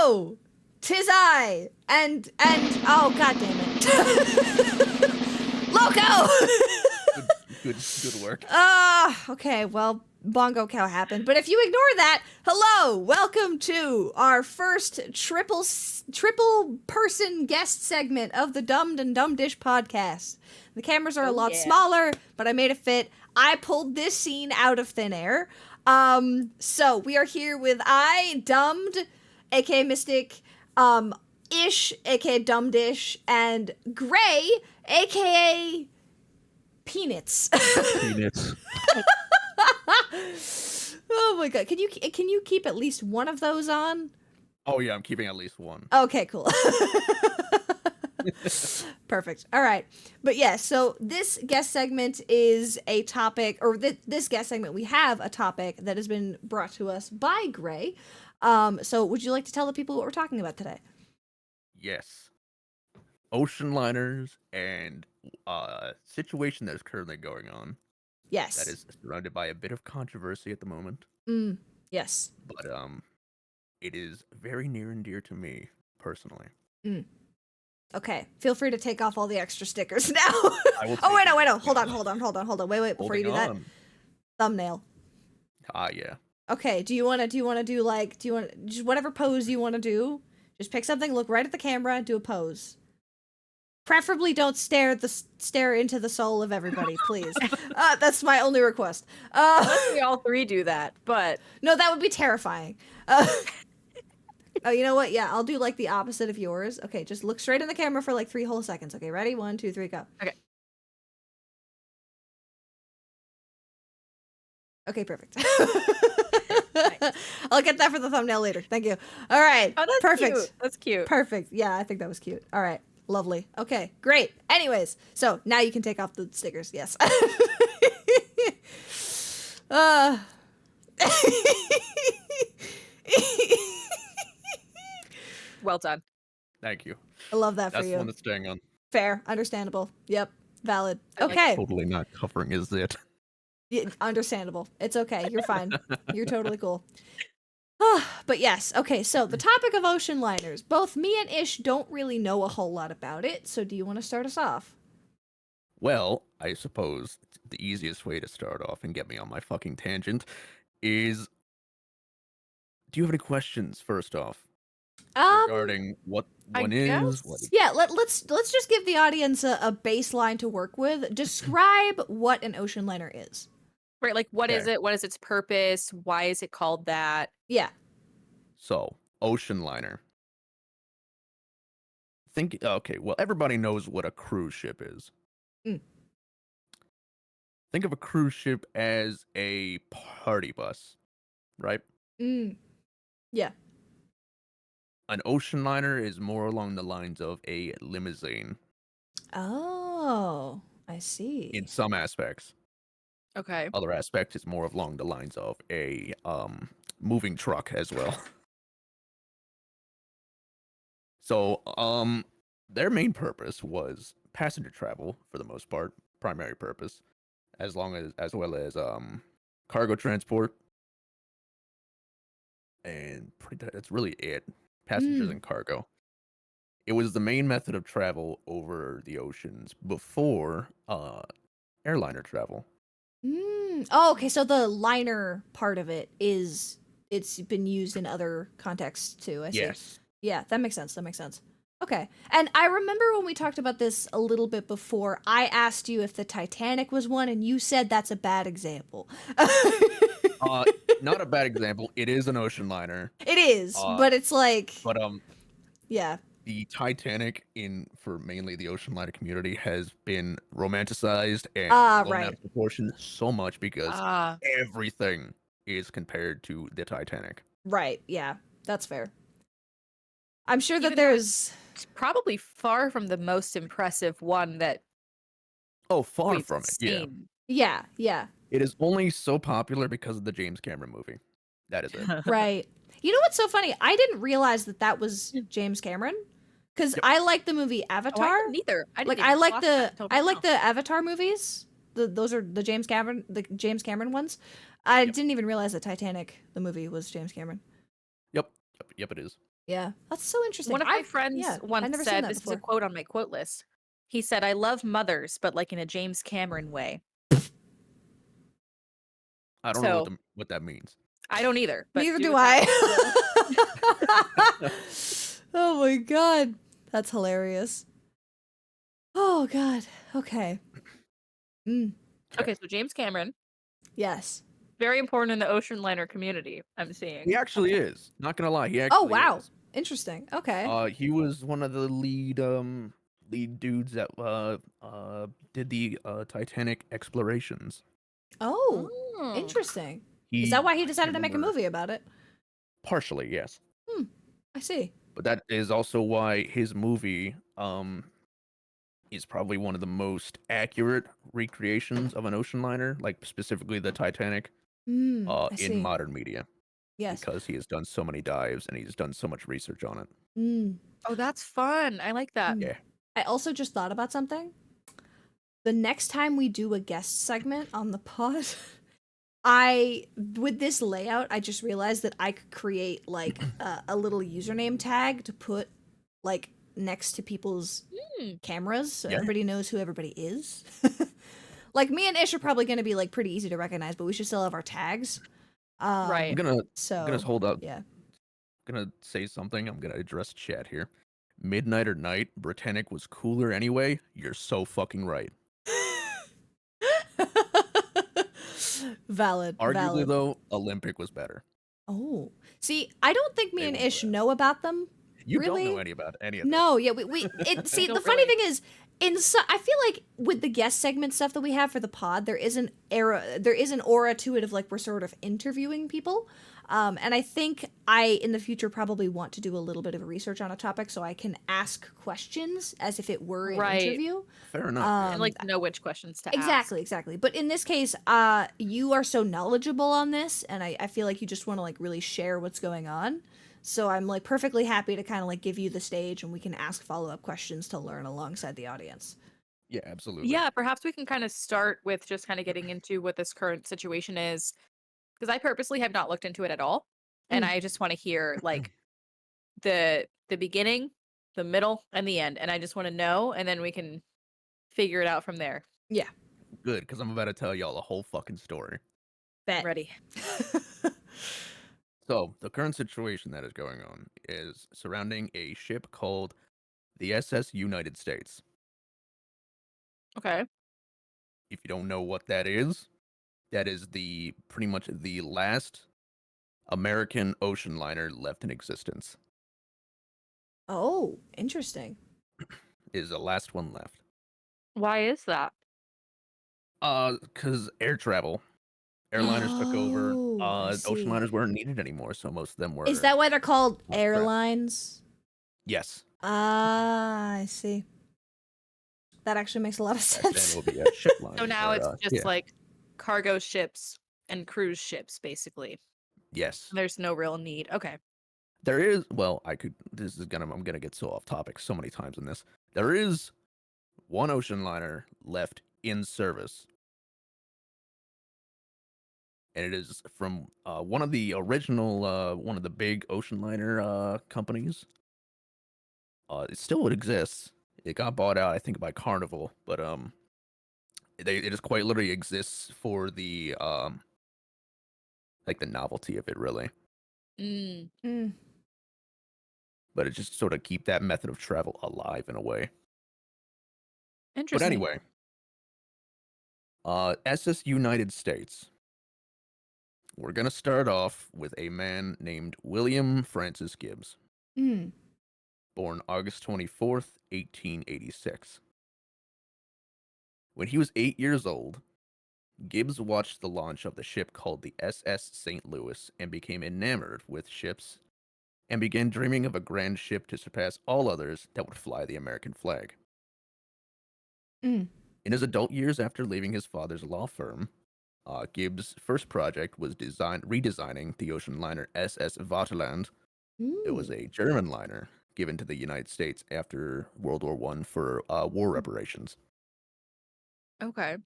Hello! 'Tis I! And, oh, god damn it. Loco! Good work. Okay, well, Bongo Cow happened. But if you ignore that, hello! Welcome to our first triple person guest segment of the Dumd and Dumdish podcast. The cameras are a lot smaller, but I made it fit. I pulled this scene out of thin air. So we are here with Dumd, aka Mystic, Ish, aka Dumdish, and Gray, aka Peanuts. Peanuts. Oh my god, can you keep at least one of those on? Oh yeah, I'm keeping at least one. Okay, cool. Perfect. All right. But yeah, so this guest segment is a topic, or this guest segment, we have a topic that has been brought to us by Gray. So would you like to tell the people what we're talking about today? Yes. Ocean liners and situation that is currently going on. Yes. That is surrounded by a bit of controversy at the moment. Yes. But it is very near and dear to me personally. Okay, feel free to take off all the extra stickers now. Oh wait, no. Hold on. Wait, before you do that. Thumbnail. Yeah. Okay, do you want to just whatever pose you want to do? Just pick something, look right at the camera, and do a pose. Preferably don't stare into the soul of everybody, please. That's my only request. Unless we all three do that, but no, that would be terrifying. Oh, you know what? Yeah, I'll do like the opposite of yours. Okay, just look straight in the camera for like 3 whole seconds. Okay, ready? 1, 2, 3, go. Okay. Okay, perfect. Nice. I'll get that for the thumbnail later. Thank you. All right. Oh, that's perfect. cute. That's cute. Perfect. Yeah, I think that was cute. All right. Lovely. Okay, great. Anyways, so now you can take off the stickers. Yes. Well done. Thank you. I love that That's for the you. one that's staying on. Fair. Understandable. Yep. Valid. I like Okay. Totally not covering is it. Yeah, understandable. It's okay. You're fine. You're totally cool. But yes. Okay, so the topic of ocean liners. Both me and Ish don't really know a whole lot about it, so do you want to start us off? Well, I suppose the easiest way to start off and get me on my fucking tangent is, do you have any questions first off? Regarding what one is? Yeah, let's just give the audience a baseline to work with. Describe what an ocean liner is. Right, like what is it? What is its purpose? Why is it called that? Yeah. So, ocean liner. Well, everybody knows what a cruise ship is. Think of a cruise ship as a party bus, right? Yeah. An ocean liner is more along the lines of a limousine. Oh, I see. In some aspects. Okay. Other aspects is more along the lines of a moving truck as well. So, their main purpose was passenger travel for the most part, primary purpose, as well as cargo transport. And that's really it. Passengers and cargo. It was the main method of travel over the oceans before airliner travel. Oh, okay, so the liner part of it's been used in other contexts too, I see. Yes. Yeah, that makes sense. Okay. And I remember when we talked about this a little bit before, I asked you if the Titanic was one, and you said that's a bad example. Not a bad example. It is an ocean liner. It is, but it's like... But, yeah. The Titanic, for mainly the ocean liner community, has been romanticized and blown out of proportion so much because everything is compared to the Titanic. Right, yeah. That's fair. I'm sure that there's... It's probably far from the most impressive one that... Oh, far from it, yeah. Yeah. It is only so popular because of the James Cameron movie. That is it. Right. You know what's so funny? I didn't realize that was James Cameron. Because I like the movie Avatar. Oh, I didn't either. I like the Avatar movies. Those are the James Cameron ones. I didn't even realize that Titanic, the movie, was James Cameron. Yep, it is. Yeah, that's so interesting. One of my friends I've once never seen said, that this is a before. quote on my quote list. He said, "I love mothers, but like in a James Cameron way." I don't know So what that means. I don't either. But Neither do do with that I. what you will. Oh my god, that's hilarious. Oh god. Okay. Mm. Okay, so James Cameron, Yes. very important in the ocean liner community, I'm seeing. He actually Okay. is. Not gonna lie, he Oh actually wow. is. Interesting. Okay. He was one of the lead dudes that did the Titanic explorations. Oh, Oh. interesting. Is that He why he I decided can't to make a remember. movie about it? Partially, yes. Hmm. I see. But that is also why his movie is probably one of the most accurate recreations of an ocean liner, like specifically the Titanic, Hmm. I in see. modern media, Yes. because he has done so many dives and he's done so much research on it. Hmm. Oh, that's fun. I like that. Yeah. I also just thought about something. The next time we do a guest segment on the pod, with this layout, I just realized that I could create like a little username tag to put like next to people's Hmm. cameras so Yeah. everybody knows who everybody is. Like me and Ish are probably going to be like pretty easy to recognize, but we should still have our tags. Right. I'm gonna So hold up. yeah. Gonna say something. I'm gonna address chat here. Midnight or night, Britannic was cooler anyway. You're so fucking right. Valid. Arguably Valid. though, Olympic was better. Oh, see, I don't think me They and were Ish better. know about them. You really? don't know any about any of this. No, yeah, we it. See, the Don't funny really. thing is, I feel like with the guest segment stuff that we have for the pod, there is an aura to it of like we're sort of interviewing people. And I think in the future probably want to do a little bit of research on a topic so I can ask questions as if it were an Right. interview. Fair enough. Yeah. And like to know which questions to ask. Exactly. But in this case, you are so knowledgeable on this, and I feel like you just want to like really share what's going on. So I'm like perfectly happy to kind of like give you the stage, and we can ask follow-up questions to learn alongside the audience. Yeah, absolutely. Yeah, perhaps we can kind of start with just kind of getting into what this current situation is, because I purposely have not looked into it at all, and I just want to hear like the beginning, the middle, and the end, and I just want to know, and then we can figure it out from there. Yeah. Good, because I'm about to tell y'all the whole fucking story. Bet. Ready. So, the current situation that is going on is surrounding a ship called the SS United States. Okay. If you don't know what that is the pretty much the last American ocean liner left in existence. Oh, interesting. Is the last one left. Why is that? Because air travel. Airliners took over. I Ocean see. liners weren't needed anymore, so most of them were. Is that why they're called Not airlines? Yes. Ah, I see. That actually makes a lot of Back then sense. it would be a ship line. So now or, it's just yeah. like cargo ships and cruise ships, basically. Yes. There's no real need. Okay. There is. Well, I'm gonna get so off topic so many times in this. There is one ocean liner left in service. And it is from one of the original, one of the big ocean liner companies. It still exists. It got bought out, I think, by Carnival, but it just quite literally exists for the like the novelty of it, really. Mm. But it just sort of keep that method of travel alive in a way. But Interesting. anyway, SS United States. We're gonna start off with a man named William Francis Gibbs, Mm. born August 24th, 1886. When he was 8 years old, Gibbs watched the launch of the ship called the SS St. Louis and became enamored with ships and began dreaming of a grand ship to surpass all others that would fly the American flag. Mm. In his adult years after leaving his father's law firm, Gibbs' first project was redesigning the ocean liner SS Vaterland. It was a German liner given to the United States after World War I for war reparations. Okay.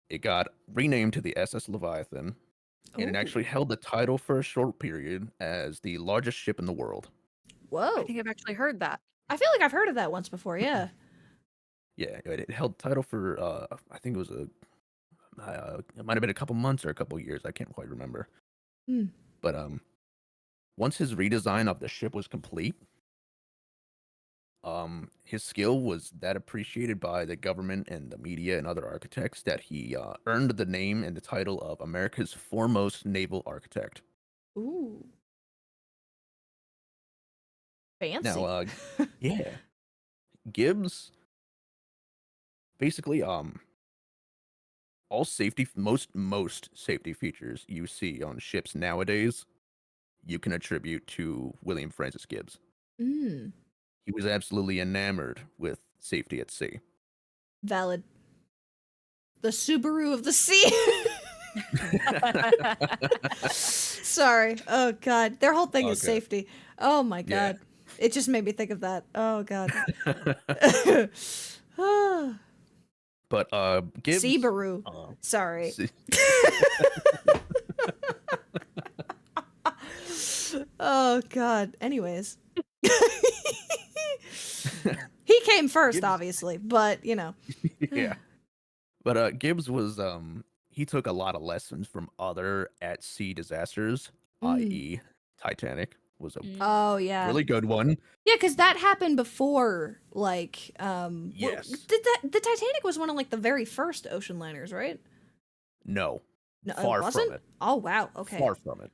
It got renamed to the SS Leviathan, and it actually held the title for a short period as the largest ship in the world. Whoa. I think I've actually heard that. I feel like I've heard of that once before. Yeah. Yeah, it held title for I think it was it might have been a couple months or a couple years. I can't quite remember. Hmm. But once his redesign of the ship was complete, his skill was that appreciated by the government and the media and other architects that he earned the name and the title of America's foremost naval architect. Ooh. Fancy. Now, yeah, Gibbs basically all safety most safety features you see on ships nowadays you can attribute to William Francis Gibbs. Mm. He was absolutely enamored with safety at sea. Valid. The Subaru of the sea. Sorry. Oh god. Their whole thing is Okay. safety. Oh my Yeah. god. It just made me think of that. Oh god. But Gibbs Subaru. uh, Sorry. Se- Oh god. Anyways. He came first, Gibbs- obviously, but you know. yeah. But Gibbs was he took a lot of lessons from other at sea disasters, i.e. Titanic was a Oh yeah. really good one. Yeah, because that happened before, like, Yes. the Titanic was one of like the very first ocean liners, right? No. No, it Far wasn't? from it. Oh wow, okay, Far from it.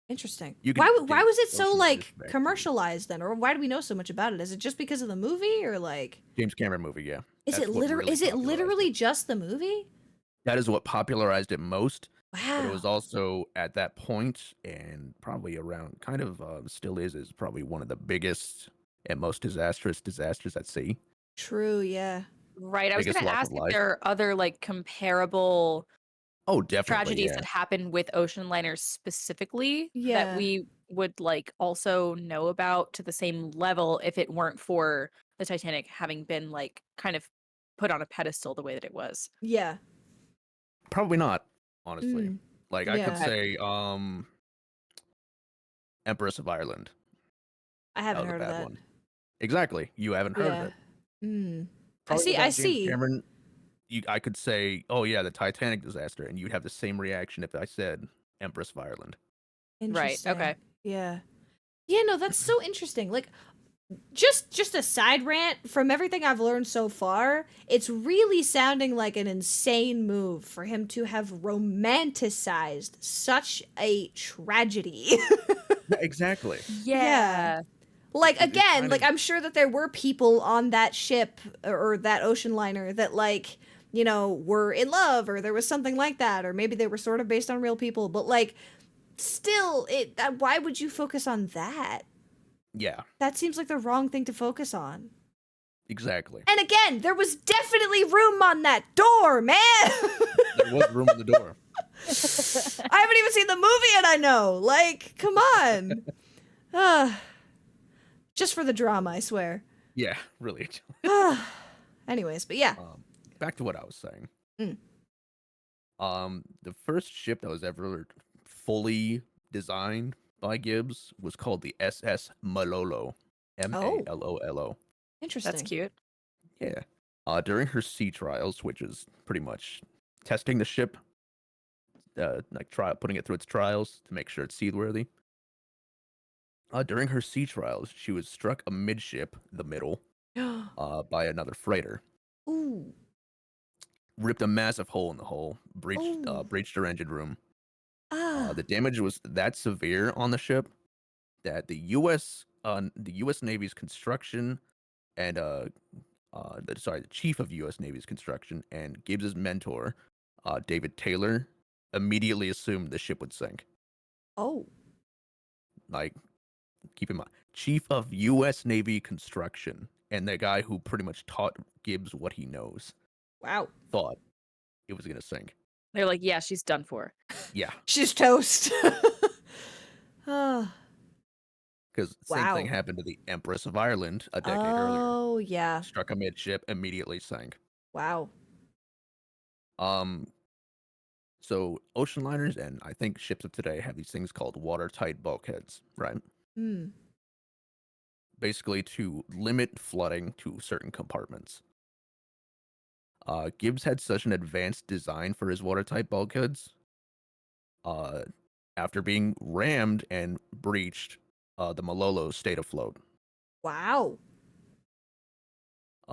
interesting. You could Why date was it so ocean liners like back to commercialized then, or why do we know so much about it? Is it just because of the movie, or like, James Cameron movie, yeah. is That's it what really is it popularized literally it. just the movie? That is what popularized it most. But it was Wow, also at that point, and probably around, kind of still is probably one of the biggest and most disastrous disasters at sea. true, yeah, Right. I was Biggest going to loss of ask if life. there are other like comparable Oh, definitely, tragedies yeah. that happen with ocean liners specifically that yeah, we would like also know about to the same level if it weren't for the Titanic having been like kind of put on a pedestal the way that it was. yeah, Probably not, honestly. mm, Like I could yeah. say, Empress of Ireland. I That haven't was a heard of bad that. one. Exactly. You haven't heard of Yeah, it. mm. Probably I without James see. Cameron, I could say, oh yeah, the Titanic disaster, and you'd have the same reaction if I said Empress of Ireland. Right. Interesting. Okay. Yeah. Yeah, no, that's so interesting. Like just a side rant from everything I've learned so far, it's really sounding like an insane move for him to have romanticized such a tragedy. Yeah, exactly. Yeah. Yeah. Like It again, kind like of I'm sure that there were people on that ship or that ocean liner that like, you know, were in love or there was something like that or maybe they were sort of based on real people, but like still why would you focus on that? yeah, That seems like the wrong thing to focus on. exactly. And again, there was definitely room on that door, man. There was room on the door. I haven't even seen the movie and I know. Like, come on. Just for the drama, I swear. Yeah, really. Anyways, but yeah. Back to what I was saying. Mm. The first ship that was ever fully designed by Gibbs was called the SS Malolo, Oh, Malolo. interesting. That's cute. Yeah. During her sea trials, which is pretty much testing the ship, like putting it through its trials to make sure it's seaworthy. During her sea trials, she was struck amidship, the middle, by another freighter. Ooh. Ripped a massive hole in the hull, Ooh. breached her engine room. Ah. The damage was that severe on the ship that the U.S. Navy's construction and the chief of U.S. Navy's construction and Gibbs's mentor, David Taylor, immediately assumed the ship would sink. Oh. Like, keep in mind, chief of U.S. Navy construction and the guy who pretty much taught Gibbs what he knows Wow. thought it was gonna sink. They're like, yeah, she's done for. Yeah, She's toast. Ah. because same Wow. thing happened to the Empress of Ireland a decade earlier. Oh, yeah. Struck amidship, immediately sank. Wow. So ocean liners and I think ships of today have these things called watertight bulkheads, right? Hmm. basically to limit flooding to certain compartments. Gibbs had such an advanced design for his watertight bulkheads. Uh, After being rammed and breached, the Malolo stayed afloat. Wow.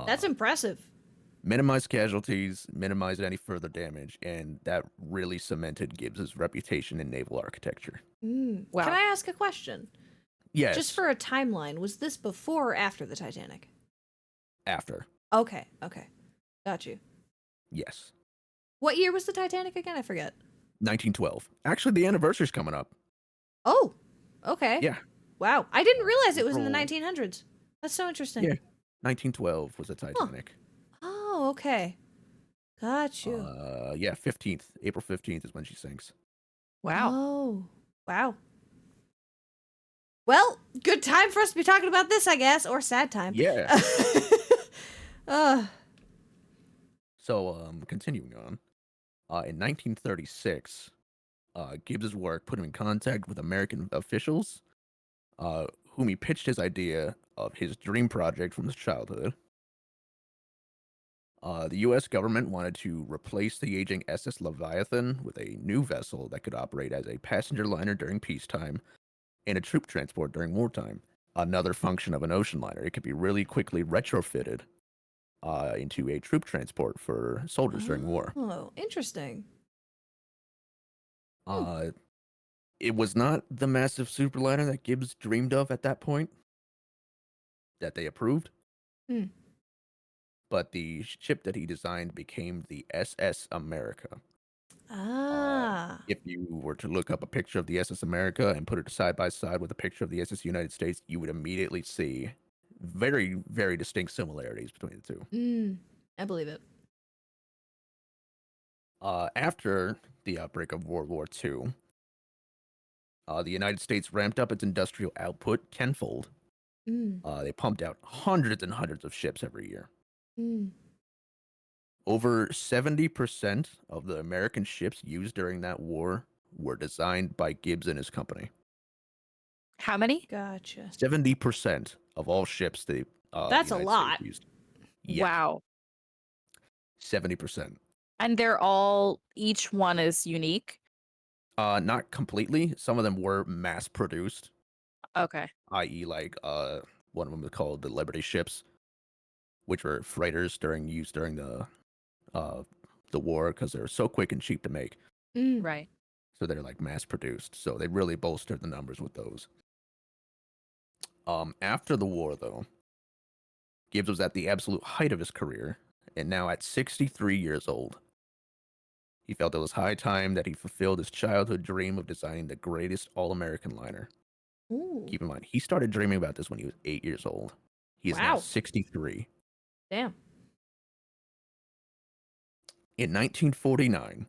That's Uh, impressive. Minimized casualties, minimized any further damage, and that really cemented Gibbs's reputation in naval architecture. Wow. Can I ask a question? Yes. Just for a timeline, was this before or after the Titanic? After. Okay. Got you. Yes. What year was the Titanic again? I forget. 1912. Actually, the anniversary's coming up. Oh, okay. Yeah. Wow. I didn't realize it was in the April- 1900s. That's so interesting. Yeah. 1912 was the Titanic. Oh, okay. Got you. Yeah, 15th. April 15th is when she sinks. Wow. Oh, wow. Well, good time for us to be talking about this, I guess, or sad time. Yeah. uh, So, continuing on. In 1936, Gibbs's work put him in contact with American officials, whom he pitched his idea of his dream project from his childhood. The U.S. government wanted to replace the aging SS Leviathan with a new vessel that could operate as a passenger liner during peacetime and a troop transport during wartime. Another function of an ocean liner. It could be really quickly retrofitted into a troop transport for soldiers during war. Oh, interesting. It was not the massive superliner that Gibbs dreamed of at that point that they approved. Hmm. But the ship that he designed became the SS America. Ah. If you were to look up a picture of the SS America and put it side by side with a picture of the SS United States, you would immediately see very, very distinct similarities between the two. I believe it. After the outbreak of World War II, the United States ramped up its industrial output tenfold. They pumped out hundreds and hundreds of ships every year. Over 70% of the American ships used during that war were designed by Gibbs and his company. How many? Gotcha. 70% of all ships That's a United lot. States used. Yeah, Wow. 70%. And they're all, each one is unique. Not completely. Some of them were mass produced, Okay. i.e., like one of them was called the Liberty ships, which were freighters used during the war because they were so quick and cheap to make. Right. So they're like mass produced. So they really bolstered the numbers with those. After the war, though, Gibbs was at the absolute height of his career, and now at 63 years old. He felt it was high time that he fulfilled his childhood dream of designing the greatest all-American liner. Ooh. Keep in mind, he started dreaming about this when he was 8 years old. He is now Wow. 63. Damn. In 1949,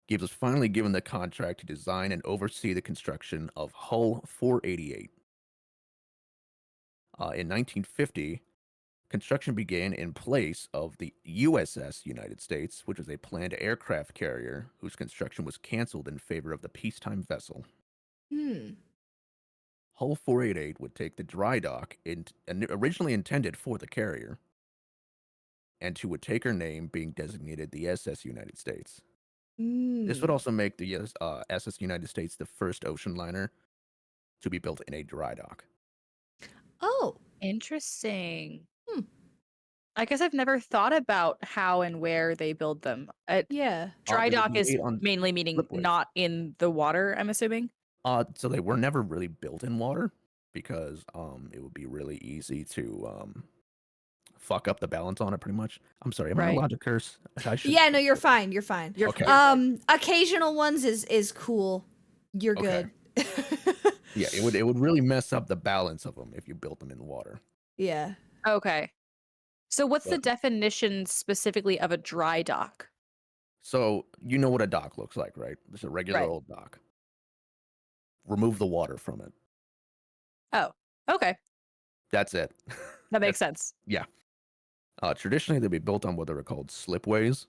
Gibbs was finally given the contract to design and oversee the construction of Hull 488. In 1950, construction began in place of the USS United States, which was a planned aircraft carrier whose construction was canceled in favor of the peacetime vessel. Hull 488 would take the dry dock originally intended for the carrier, and to would take her name, being designated the SS United States. This would also make the SS United States the first ocean liner to be built in a dry dock. Oh. Interesting. I guess I've never thought about how and where they build them. Yeah. Dry They would dock be is made on mainly meaning slipways. not in the water, I'm assuming. So they were never really built in water because it would be really easy to fuck up the balance on it pretty much. I'm sorry, am I Right. allowed to curse? I should. Yeah, no, you're fine. You're fine. You're Okay. Occasional ones is cool. You're Okay. good. Yeah, it would really mess up the balance of them if you built them in water. Yeah. Okay. So what's the But- definition specifically of a dry dock? So you know what a dock looks like, right? It's a regular Right. old dock. Remove the water from it. Oh, okay. That's it. That makes sense. Traditionally, they'd be built on what they were called slipways.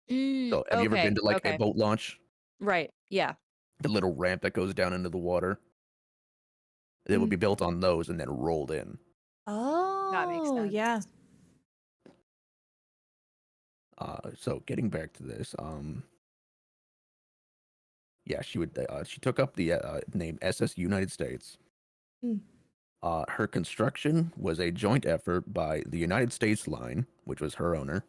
So have you ever been to like a boat launch? Right. Yeah. The little ramp that goes down into the water. It would be built on those and then rolled in. Oh, That makes sense. yeah. So getting back to this, yeah, she took up the name SS United States. Mm. Her construction was a joint effort by the United States Line, which was her owner,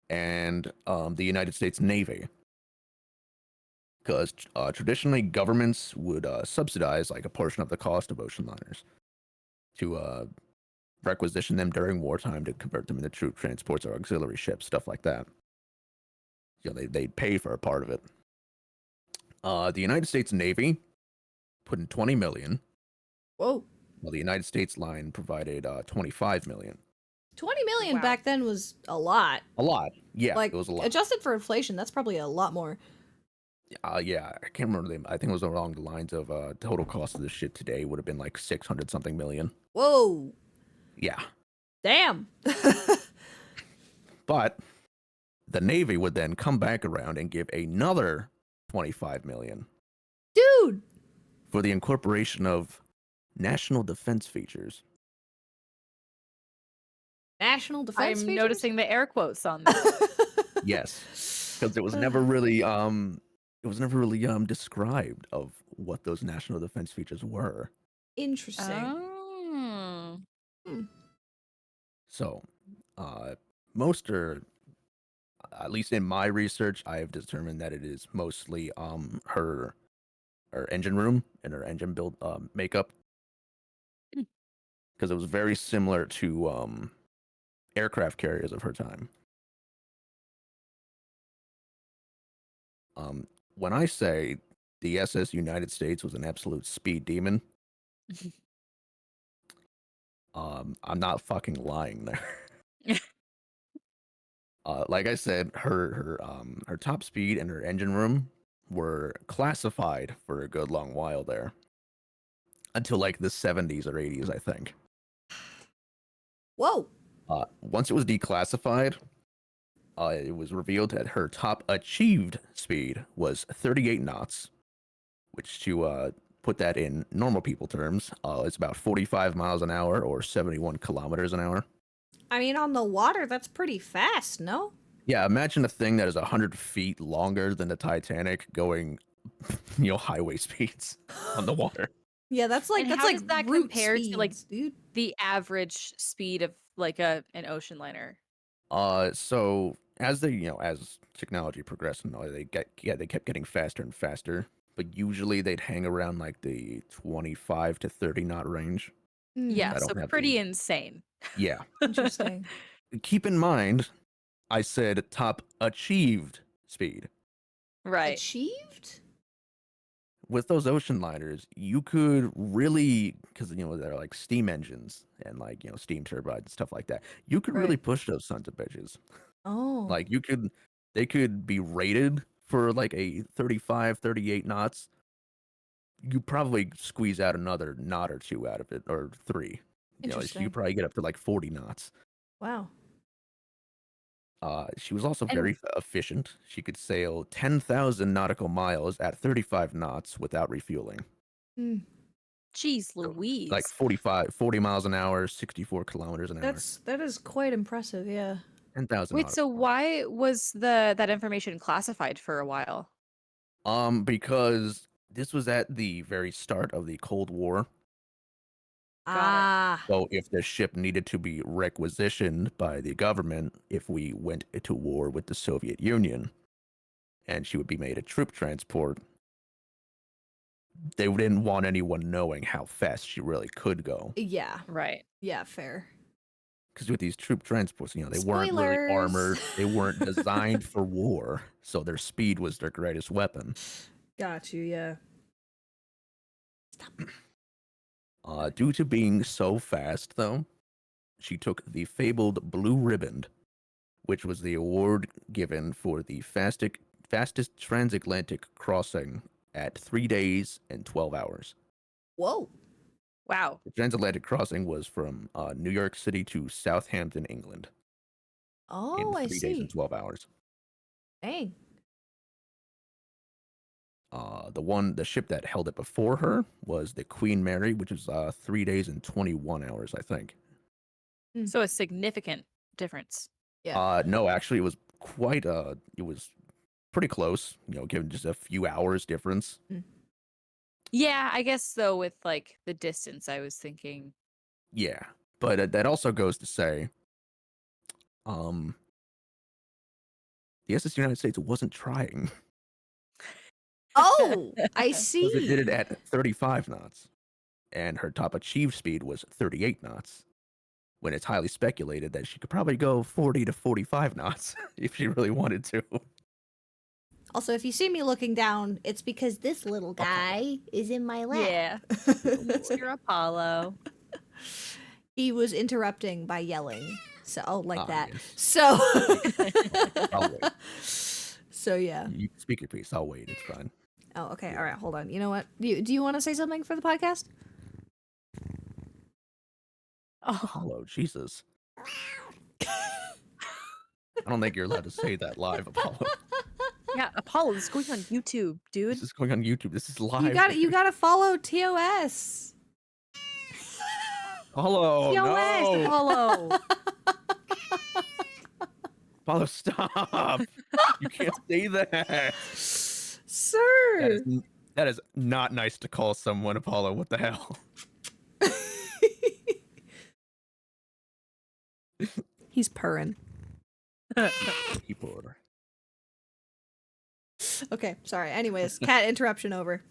and the United States Navy. Because traditionally governments would subsidize like a portion of the cost of ocean liners to requisition them during wartime to convert them into troop transports or auxiliary ships, stuff like that. You know, they'd pay for a part of it. The United States Navy put in $20 million. Whoa. Well, the United States Line provided $25 million. 20 million Wow. back then was a lot. A lot, yeah. Like, it was a lot. adjusted for inflation, that's probably a lot more. Yeah, I can't remember the. I think it was along the lines of total cost of this shit today would have been like 600 something million. Whoa. Yeah, Damn. but the Navy would then come back around and give another 25 million Dude. for the incorporation of national defense features. National defense I'm features? noticing the air quotes on that. Yes, because it was never really described of what those national defense features were. Interesting. Oh. So, most are, at least in my research, I have determined that it is mostly her engine room and her engine build makeup, because it was very similar to aircraft carriers of her time. When I say the SS United States was an absolute speed demon, I'm not fucking lying there. Like I said, her top speed and her engine room were classified for a good long while there, until like the 70s or 80s, I think. Whoa. Once it was declassified, it was revealed that her top achieved speed was 38 knots, which to put that in normal people terms, it's about 45 miles an hour or 71 kilometers an hour. I mean, on the water, that's pretty fast, no? Yeah, imagine a thing that is 100 feet longer than the Titanic going, highway speeds on the water. Yeah, that's like And that's how like does that route compare to, like, speeds, dude. the average speed of like an ocean liner. So as as technology progressed and all, they kept getting faster and faster, but usually they'd hang around like the 25 to 30 knot range. Yeah, I so don't have pretty insane. Yeah. Interesting. Keep in mind, I said top achieved speed. Right. Achieved? With those ocean liners, you could really, because they're like steam engines and like steam turbines and stuff like that. You could really Right. push those sons of bitches. Oh. Like they could be rated for like a 35, 38 knots. You probably squeeze out another knot or two out of it, or three. So Interesting. you probably get up to like 40 knots. Wow. She was also And- very efficient. She could sail 10,000 nautical miles at 35 knots without refueling. Jeez Louise. Like 40 miles an hour, 64 kilometers an hour. That is quite impressive, yeah. 10,000 Wait, so nautical miles. why was that information classified for a while? Because this was at the very start of the Cold War. Ah. So if the ship needed to be requisitioned by the government, if we went into war with the Soviet Union, and she would be made a troop transport, they didn't want anyone knowing how fast she really could go. Yeah. Right. Yeah, fair. Because with these troop transports, they weren't really Spoilers. armored. They weren't designed for war, so their speed was their greatest weapon. Got you, yeah. Due to being so fast, though, she took the fabled Blue Ribbon, which was the award given for the fastest transatlantic crossing at 3 days and 12 hours. Whoa. Wow. The transatlantic crossing was from New York City to Southampton, England. Oh, in I 3 days see. and 12 hours. Dang. The ship that held it before her was the Queen Mary, which is 3 days and 21 hours, I think. So a significant difference. Yeah. No, actually, it was it was pretty close, given just a few hours difference. Yeah, I guess though with like the distance, I was thinking. Yeah, but that also goes to say, the SS United States wasn't trying. Oh, I Because it did it see. at 35 knots, and her top achieved speed was 38 knots. When it's highly speculated that she could probably go 40 to 45 knots if she really wanted to. Also, if you see me looking down, it's because this little guy is in my lap. Yeah. Mr. Apollo. He was interrupting by yelling. So, like that. Yes. So, I'll wait. so yeah. You can speak your piece. I'll wait. It's fine. Oh, okay. All right. Hold on. You know what? Do you want to say something for the podcast? Oh, Apollo, Jesus. I don't think you're allowed to say that live, Apollo. yeah, Apollo. This is going on YouTube, dude. This is going on YouTube. This is live. You got to follow TOS. Apollo, TOS, no. Apollo. Apollo, stop. You can't say that. Sir. That is not nice to call someone Apollo. What the hell? He's purring. People. Okay, sorry. Anyways, cat interruption over.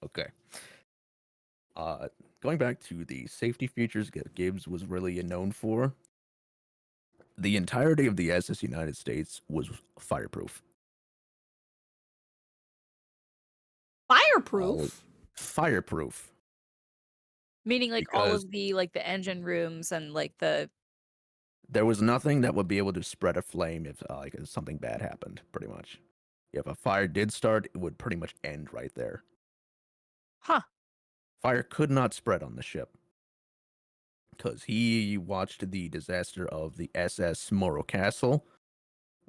Okay. Going back to the safety features Gibbs was really known for, the entirety of the SS United States was fireproof. Fireproof? Fireproof. Meaning like all Because of the like the engine rooms and like the there was nothing that would be able to spread a flame if if something bad happened, pretty much. If a fire did start, it would pretty much end right there. Huh. Fire could not spread on the ship. Because he watched the disaster of the SS Morro Castle,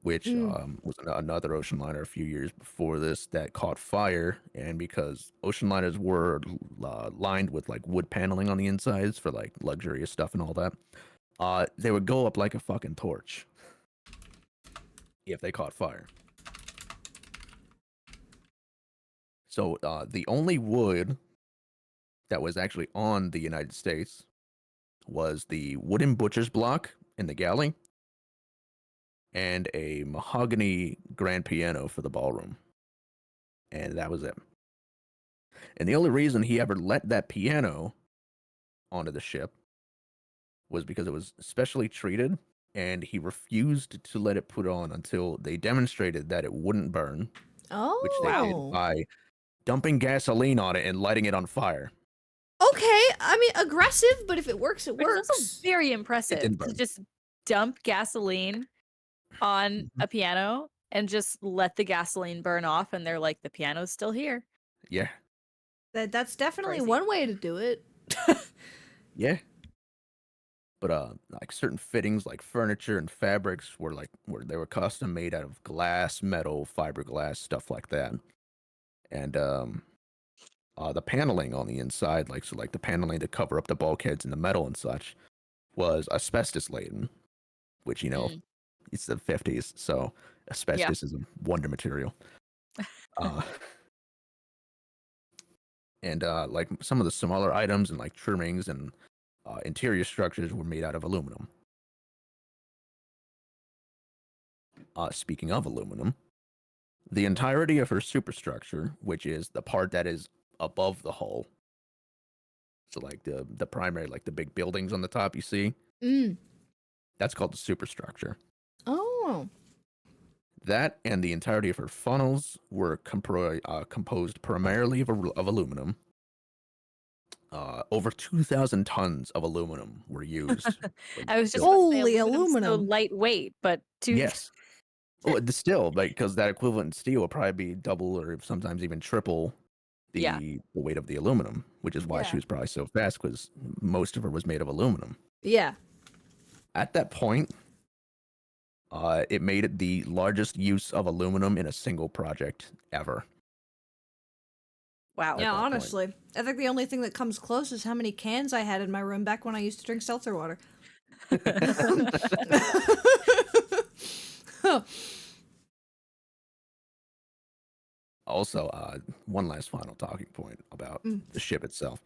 which was another ocean liner a few years before this that caught fire. And because ocean liners were lined with like wood paneling on the insides for like luxurious stuff and all that, they would go up like a fucking torch if they caught fire. So the only wood that was actually on the United States was the wooden butcher's block in the galley and a mahogany grand piano for the ballroom. And that was it. And the only reason he ever let that piano onto the ship was because it was specially treated, and he refused to let it put on until they demonstrated that it wouldn't burn, which they did by dumping gasoline on it and lighting it on fire. Okay, I mean aggressive, but if it works, it works. It's also very impressive to just dump gasoline on a piano and just let the gasoline burn off, and they're like, the piano's still here. Yeah. That's definitely Crazy. one way to do it. Yeah. But like certain fittings like furniture and fabrics were they were custom made out of glass, metal, fiberglass, stuff like that. And the paneling on the inside, like the paneling to cover up the bulkheads and the metal and such, was asbestos laden, which it's the 50s, so asbestos is a wonder material. And like some of the smaller items and like trimmings and interior structures were made out of aluminum. Speaking of aluminum, the entirety of her superstructure, which is the part that is above the hull, so like the primary, like the big buildings on the top you see, that's called the superstructure. Oh. That and the entirety of her funnels were composed primarily of aluminum. Over 2,000 tons of aluminum were used. I was just holy aluminum. So lightweight, but yes. Well, still, because that equivalent steel would probably be double or sometimes even triple the weight of the aluminum, which is why she was probably so fast, because most of her was made of aluminum. Yeah. At that point, it made it the largest use of aluminum in a single project ever. Wow. Yeah, that point. honestly. I think the only thing that comes close is how many cans I had in my room back when I used to drink seltzer water. Also, one last final talking point about Mm. the ship itself.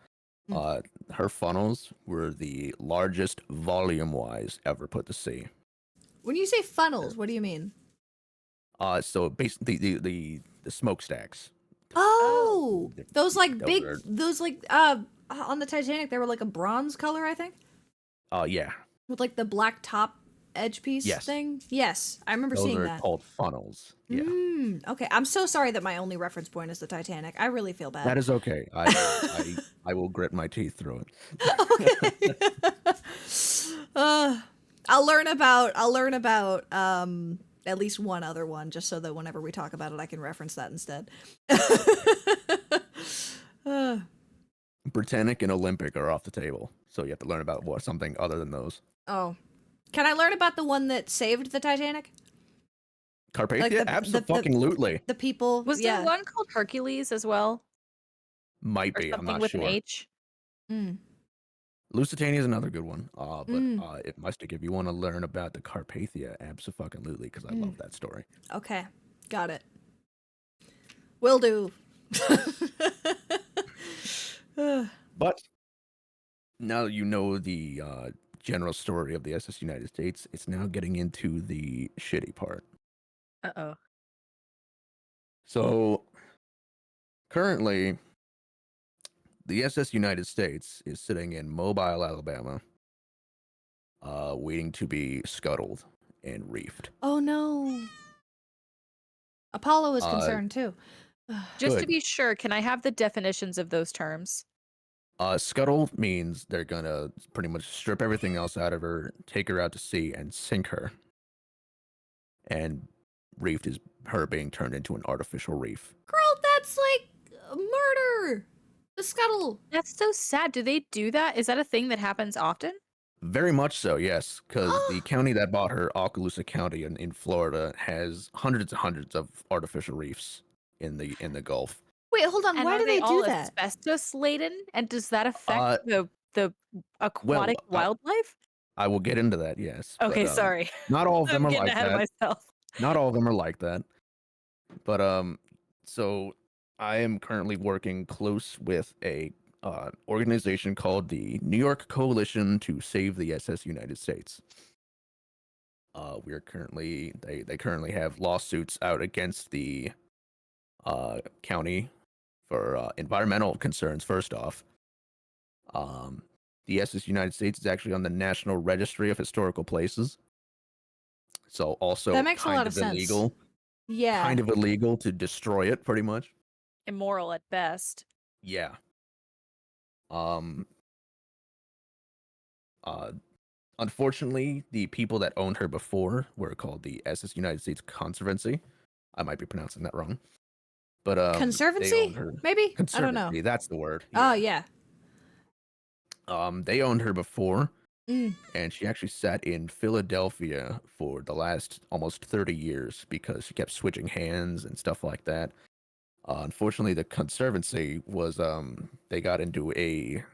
Mm. Her funnels were the largest volume-wise ever put to sea. When you say funnels, what do you mean? So basically the smokestacks. Oh, those like Those big, are- those like on the Titanic they were like a bronze color, I think, Yeah, with like the black top edge piece Yes. thing. Yes, I remember those seeing are that. called funnels. Yeah, Okay, I'm so sorry that my only reference point is the Titanic. I really feel bad. that is okay. I will grit my teeth through it. Okay. I'll learn about at least one other one just so that whenever we talk about it I can reference that instead. Britannic and Olympic are off the table, so you have to learn about something other than those. Oh. Can I learn about the one that saved the Titanic? Carpathia, Like absolutely. The people Was yeah. there one called Hercules as well? Might Or be. I'm something not with sure. an H? Mm. Lusitania is another good one. But Mm. it must if you want to learn about the Carpathia, absolutely, because I love that story. Okay. Got it. Will do. But now that you know the general story of the SS United States, it's now getting into the shitty part. Uh-oh. So currently, the SS United States is sitting in Mobile, Alabama, waiting to be scuttled and reefed. Oh no. Apollo is Uh, concerned too. Just to Good. be sure, can I have the definitions of those terms? Scuttle means they're gonna pretty much strip everything else out of her, take her out to sea, and sink her. And reefed is her being turned into an artificial reef. Girl, that's like murder. The scuttle. That's so sad. Do they do that? Is that a thing that happens often? Very much so, yes, because the county that bought her, Okaloosa County in Florida, has hundreds and hundreds of artificial reefs in the Gulf. Wait, hold on. And Why are do they all do that? asbestos laden? And does that affect Uh, the aquatic wildlife? I will get into that, yes. Okay, but, sorry. Not all of them I'm are getting like ahead that. of myself. Not all of them are like that. But so I am currently working close with a organization called the New York Coalition to Save the SS United States. We are currently they currently have lawsuits out against the county for environmental concerns. First off, the SS United States is actually on the National Registry of Historical Places, so also That makes a kind lot of of sense. illegal. Yeah. Kind of illegal to destroy it, pretty much. Immoral at best. Yeah. Unfortunately, the people that owned her before were called the SS United States Conservancy. I might be pronouncing that wrong. But they Conservancy? owned her. Maybe? I don't Conservancy, know. that's the word. Oh, yeah. They owned her before, Mm. and she actually sat in Philadelphia for the last almost 30 years because she kept switching hands and stuff like that. Unfortunately, the Conservancy was they got into a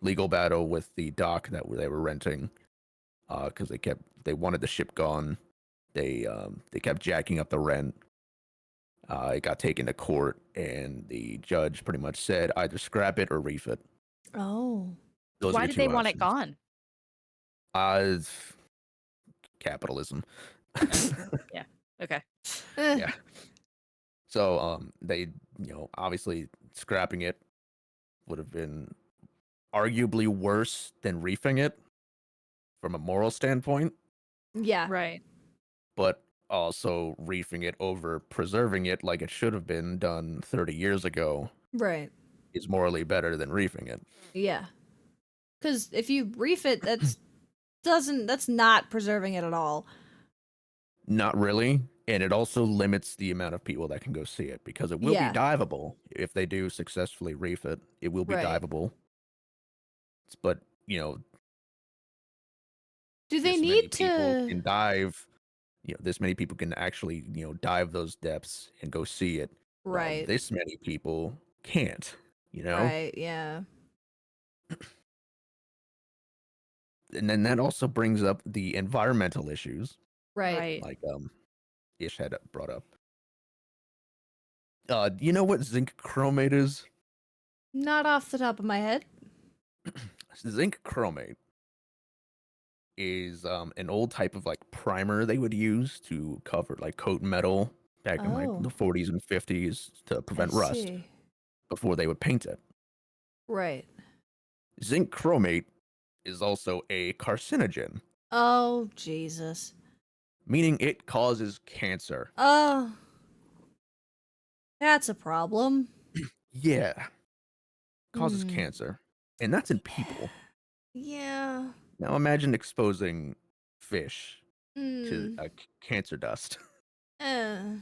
legal battle with the dock that they were renting because they wanted the ship gone. They kept jacking up the rent. It got taken to court, and the judge pretty much said either scrap it or reef it. Oh. Those are Why your did two they want it options. gone? Capitalism. Yeah. Okay. Yeah. So they obviously scrapping it would have been arguably worse than reefing it from a moral standpoint, Yeah. Right. but also reefing it over preserving it like it should have been done 30 years ago Right. is morally better than reefing it. Yeah. Because if you reef it, that's not preserving it at all. Not really. And it also limits the amount of people that can go see it because it will Yeah. be diveable if they do successfully reef it. It will be Right. diveable. But, Do they this many need people to? can dive, this many people can actually, dive those depths and go see it. Right. This many people can't, you know? Right, yeah. And then that also brings up the environmental issues, Right. Right. like Ish had brought up. Do you know what zinc chromate is? Not off the top of my head. Zinc chromate is an old type of like primer they would use to cover like coat metal back in like Oh, the 40s and 50s to I prevent rust see. before they would paint it. Right. Zinc chromate is also a carcinogen, Oh, Jesus. meaning it causes cancer. Oh, that's a problem. Yeah, causes Hmm. cancer. And that's in people. Yeah. Now imagine exposing fish to Hmm. cancer dust. Uh.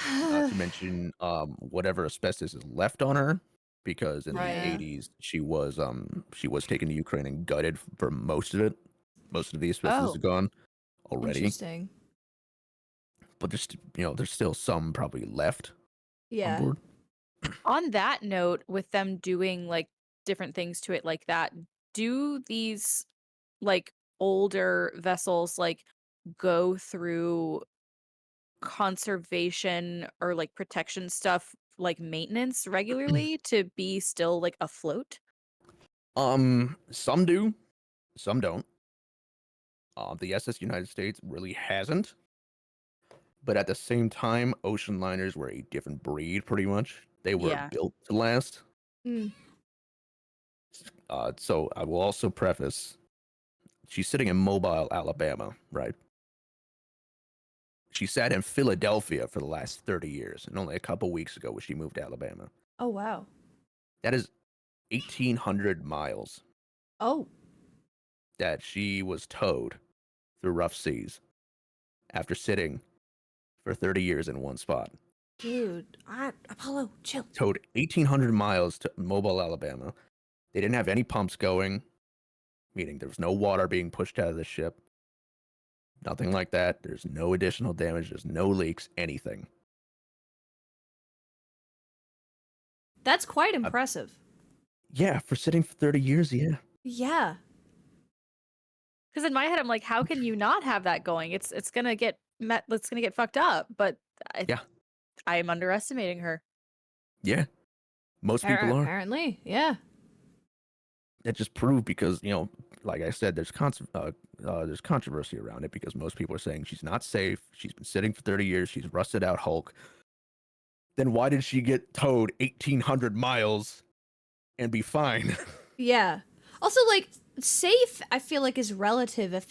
Not to mention whatever asbestos is left on her, because in the Right. Yeah. 80s she was taken to Ukraine and gutted for most of it. Most of the asbestos Oh. is gone already, Interesting. but there's still some probably left on Yeah. board. On that note, with them doing like different things to it like that, do these like older vessels like go through conservation or like protection stuff like maintenance regularly to be still like afloat? Some do, some don't. The SS United States really hasn't, but at the same time, ocean liners were a different breed, pretty much. They were Yeah. built to last. Mm. So I will also preface, she's sitting in Mobile, Alabama, right? She sat in Philadelphia for the last 30 years, and only a couple weeks ago was she moved to Alabama. Oh, wow. That is 1,800 miles Oh, that she was towed through rough seas after sitting for 30 years in one spot. dude. Apollo, chill. Towed 1,800 miles to Mobile, Alabama. They didn't have any pumps going, meaning there was no water being pushed out of the ship. Nothing like that. There's no additional damage. There's no leaks, anything. That's quite Uh, impressive. Yeah, for sitting for 30 years, yeah. Yeah. Because in my head, I'm like, how can you not have that going? It's gonna get it's gonna get fucked up. But Yeah. I am underestimating her. Yeah. Most people are. Apparently, yeah. That just proved because, like I said, there's controversy around it because most people are saying she's not safe. She's been sitting for 30 years. She's rusted out Hulk. Then why did she get towed 1,800 miles and be fine? Yeah. Also, like, safe, I feel like, is relative if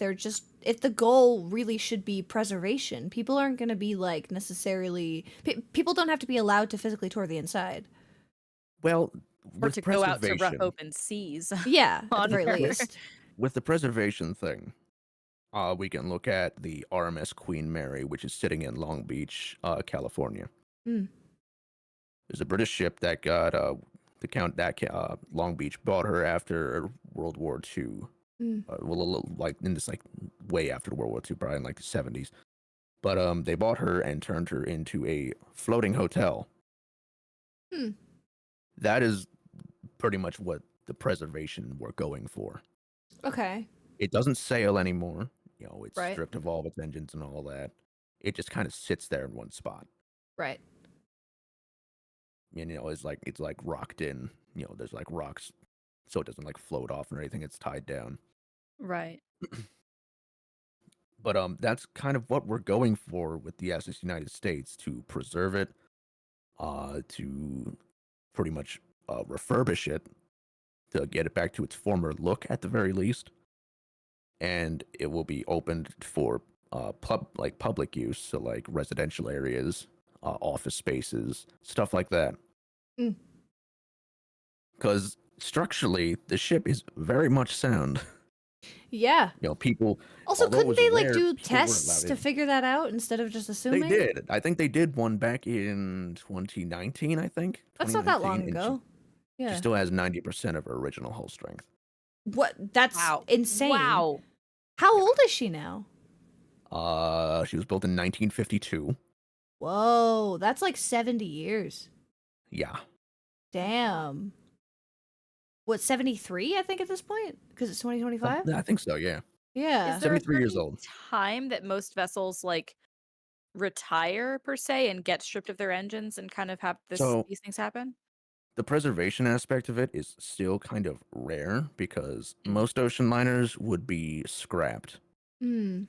if the goal really should be preservation. People aren't going to be, like, necessarily. People don't have to be allowed to physically tour the inside. Well, Or with to go out to rough preservation, open seas. Yeah, at the On very her. least. with the preservation thing, we can look at the RMS Queen Mary, which is sitting in Long Beach, California. Mm. There's a British ship that got Long Beach bought her after World War II. Mm. Like in this like way after World War II, probably in like the 70s. But they bought her and turned her into a floating hotel. Hmm. That is pretty much what the preservation we're going for. Okay. It doesn't sail anymore. It's Right. stripped of all of its engines and all that. It just kind of sits there in one spot. Right. And it's like rocked in. There's like rocks, so it doesn't like float off or anything. It's tied down. Right. But that's kind of what we're going for with the SS United States, to preserve it, to pretty much refurbish it, to get it back to its former look at the very least, and it will be opened for public use, so like residential areas, office spaces, stuff like that. Mm. Because structurally, the ship is very much sound. Yeah. People. Also, although it couldn't was they, like, rare, do people weren't tests allowed to in. figure that out instead of just assuming? They did. I think they did one back in 2019, I think. That's not that 2019, long and ago. She Yeah. still has 90% of her original hull strength. What? That's Wow. insane. Wow. How old is she now? She was built in 1952. Whoa, that's like 70 years. Yeah. Damn. What, 73, I think, at this point? Because it's 2025? I think so, yeah. Yeah. Is there a 73 years certain old. time that most vessels like retire per se and get stripped of their engines and kind of have So these things happen? the preservation aspect of it is still kind of rare because Mm. most ocean liners would be scrapped. Hmm.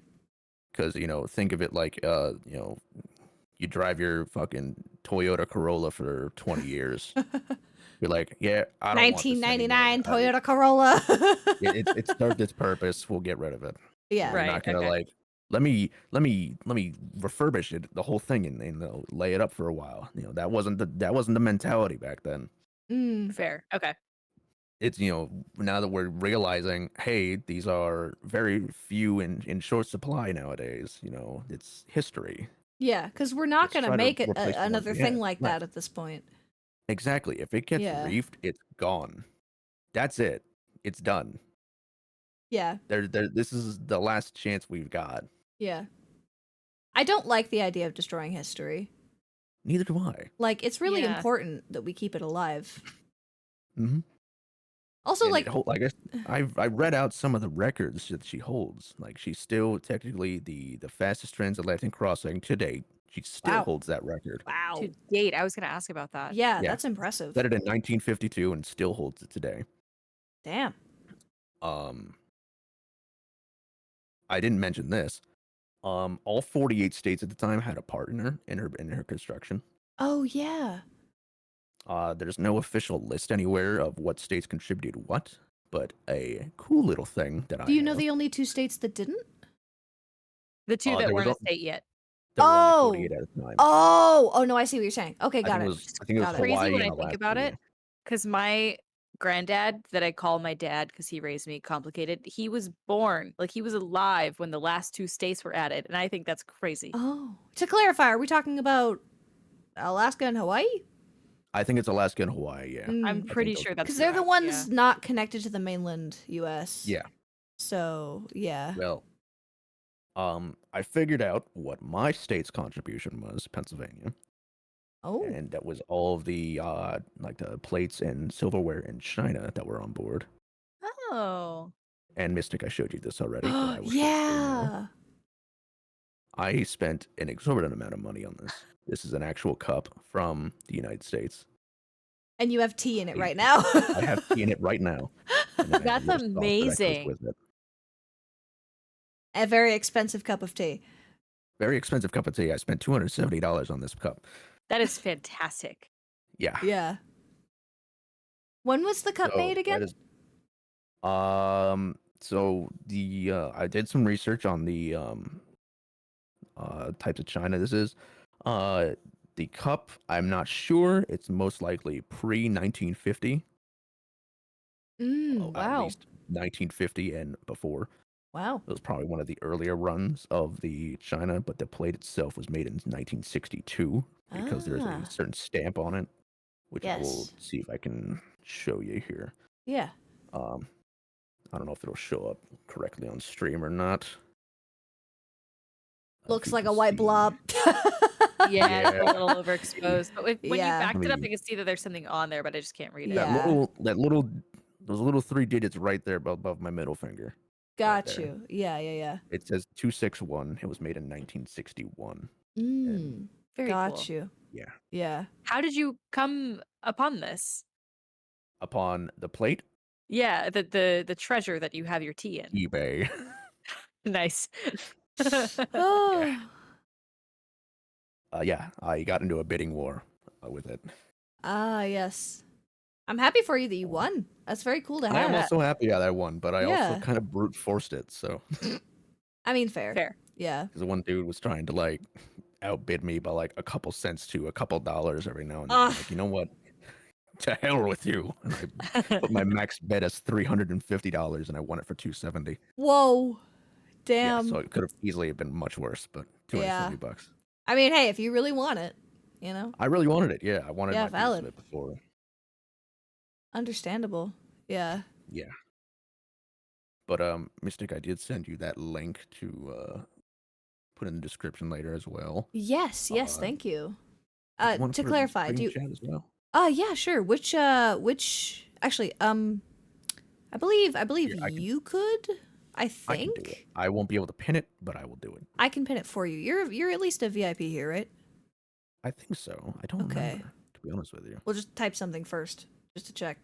Because, think of it like, you drive your fucking Toyota Corolla for 20 years. You're like, yeah, I don't want this anymore. 1999 Toyota Corolla. It served its purpose. We'll get rid of it. Yeah. You're Right. not gonna Okay. like let me refurbish it, the whole thing, and lay it up for a while. That wasn't the mentality back then. Mm. Fair. Okay. It's now that we're realizing, hey, these are very few in short supply nowadays. It's history. Yeah, because we're not Let's going to try to make it replace the ones another we thing have. like Right. that at this point. Exactly. If it gets Yeah. reefed, it's gone. That's it. It's done. Yeah. This is the last chance we've got. Yeah. I don't like the idea of destroying history. Neither do I. Like, it's really Yeah. important that we keep it alive. Mm-hmm. Also, And like, I read out some of the records that she holds. Like, she's still technically the fastest transatlantic crossing to date. She still Wow. holds that record. wow. To date, I was going to ask about that. Yeah, Yeah. that's impressive. Set it in 1952 and still holds it today. Damn. I didn't mention this. All 48 states at the time had a partner in her construction. Oh, yeah. There's no official list anywhere of what states contributed what, but a cool little thing that Do you I know have. the only 2 states that didn't? The two that There was weren't a o- state yet. There were only Oh. 48 at a time. Oh, no, I see what you're saying. Okay, I got think it. it was Got it. Crazy Hawaii when I and think Alaska. about Yeah. it, because my granddad, that I call my dad because he raised me complicated, he was born, like he was alive when the last 2 states were added, and I think that's crazy. Oh. To clarify, are we talking about Alaska and Hawaii? I think it's Alaska and Hawaii. Yeah. Mm. I'm I pretty think those sure are that's Because they're the correct, ones not connected to the mainland U.S. Yeah. So, yeah. Well, I figured out what my state's contribution was, Pennsylvania, Oh. and that was all of the like the plates and silverware in China that were on board. Oh. And Mystic, I showed you this already, but I will show you now. Yeah. I spent an exorbitant amount of money on this. This is an actual cup from the United States. And you have tea in it right now. I have tea in it right now. And then I have That's a little sauce that goes amazing. with it. A very expensive cup of tea. Very expensive cup of tea. I spent $270 on this cup. That is fantastic. Yeah. Yeah. When was the cup So made again? that is- So the I did some research on the types of china this is. The cup, I'm not sure. It's most likely pre 1950. At Wow. least 1950 and before. Wow. It was probably one of the earlier runs of the china, but the plate itself was made in 1962 because there's Ah. a certain stamp on it, which I will Yes. see if I can show you here. Yeah. I don't know if it'll show up correctly on stream or not. If Looks you like can a white see- blob. Yeah, it's Yeah. a little overexposed. But when you Yeah. backed it up, I I mean- can see that there's something on there, but I just can't read it. Yeah. Those little 3 digits right there above my middle finger. Got there. you. Yeah. It says 261. It was made in 1961. Very Got cool. you. Yeah. Yeah. How did you come upon this? Upon the plate, Yeah, the treasure that you have your tea in. eBay. Nice. Oh. Yeah, I got into a bidding war with it. Ah, yes. I'm happy for you that you won. That's very cool to I am have. also happy that I won, but I Yeah. also kind of brute forced it. So, I mean, fair. Fair. Yeah. because one dude was trying to like outbid me by like a couple cents to a couple dollars every now and then. I'm Ugh. like, you know what? To hell with you. And I put my max bet as $350, and I won it for $270. Whoa. Yeah, Damn. so it could have easily been much worse, but $270. I mean, hey, if you really want it, you know, I really wanted it. Yeah, I wanted Yeah, my piece valid. of it before. understandable. Yeah. Yeah. But Mystic, I did send you that link to put in the description later as well. Yes, thank you. One To for the clarify, stream chat as well. yeah, sure. Which actually, I believe Here, you could. I I can do it. think I won't be able to pin it, but I will do it. I can pin it for you. You're at least a VIP here, right? I think so. I don't Okay. remember, to be honest with you. We'll just type something first, just to check.